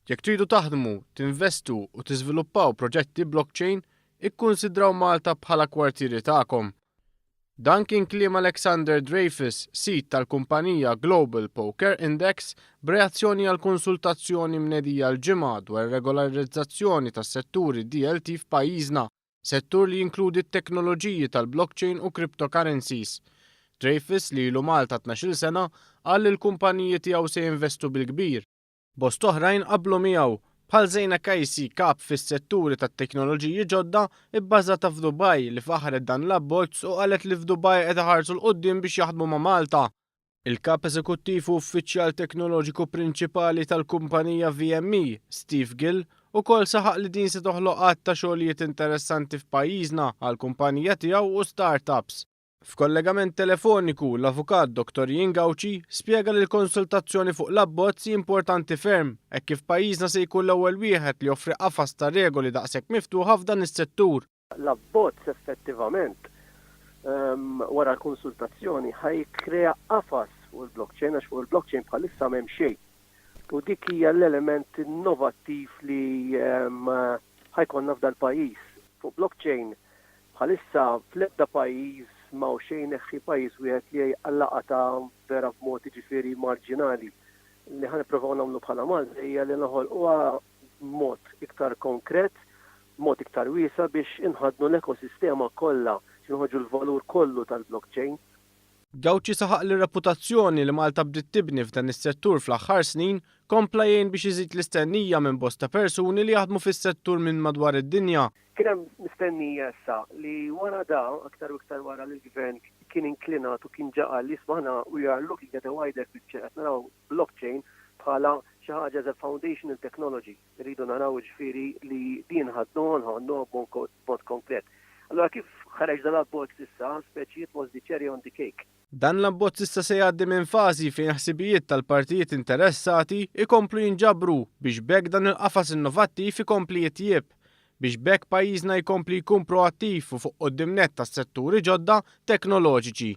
Jekk tridu taħdmu, tinvestu u tiżviluppaw proġetti blockchain, ikkunsidraw Malta bħala kwartieri tagħkom. Dan kien kliem Alexander Dreyfus, sit tal-kumpanija Global Poker Index, b'reazzjoni għal konsultazzjoni mnedija l-ġimgħa dwar ir-regolarizzazzjoni tas-setturi DLT f'pajjiżna, settur li jinkludi t-teknoloġiji tal-blockchain u cryptocurrencies. Dreyfus li ilu Malta 12 sena qal li l-kumpaniji tiegħu se jinvestu bil-kbir. Bost oħrajn qablu miegħu bħal Zejna Kajsi kap fis-setturi tat-teknoloġiji ġodda ibbażata f'Dubaj li faħret dan l-abbozz u qalet li f'Dubaj qed iħarsu l-qudiem biex jaħdmu ma' Malta. Il-kap eżekuttiv u uffiċjal teknoloġiku prinċipali tal-kumpanija VME, Steve Gill, ukoll saħaq li din se toħloq għadd ta' xogħlijiet interessanti f'pajjiżna għall kumpanija tiegħu u startups. F'kollegament telefoniku, l-avukat Dr. Jingawċi spjega li l-konsultazzjoni fuq l-abbozzi importanti ferm, hekk kif pajjiżna se jkun l-ewwel wieħed li joffri qafas ta' regoli daqshekk miftuħa f'dan is-settur. L-abbozz effettivament wara l-konsultazzjoni ħajkrea qafas fuq il-blockchain għax fuq il-blockchain bħalissa m'hemm xejn. U dik hija l-element innovattiv li ħajkonna f'dal pajjiż. Fuq blockchain bħalissa fl-ebda pajjiż ma' xejn neħħi pajjiż wieħed li għallaqa ta' vera b'mod jiġifieri marġinali. Li ħanipprovaw nagħmlu bħala Malta hija li noħolquha b'mod iktar konkret, b'mod iktar wiesa biex inħadnu l-ekosistema kollha, inħoġġu l-valur kollu tal-blockchain. Gawċi saħaq li reputazzjoni li Malta bdiet tibni f'dan is-settur fl-aħħar snin kompla jgħin biex iżid l-istennija minn bosta persuni li jaħdmu fis-settur minn madwar id-dinja. Kien hemm mistennija issa li wara da aktar u iktar wara li l-gvern kien inklinat u kien ġaqal li ismaħna we are looking at a wider picture qed naraw blockchain bħala xi ħaġa as a foundational technology. Rridu naraw ġifieri li din ħadnu b'mod konkret. Allora kif ħareġ dal-abbozz issa, speċi it was the cherry on the cake. Dan l-abbozz issa se jgħaddi minn fażi fejn ħsibijiet tal-partijiet interessati ikomplu jinġabru biex bekk dan il-qafas innovattiv ikompli jitjieb, biex bekk pajjiżna jkompli jkun proattiv u fuq quddiem nett tas-setturi ġodda teknoloġiċi.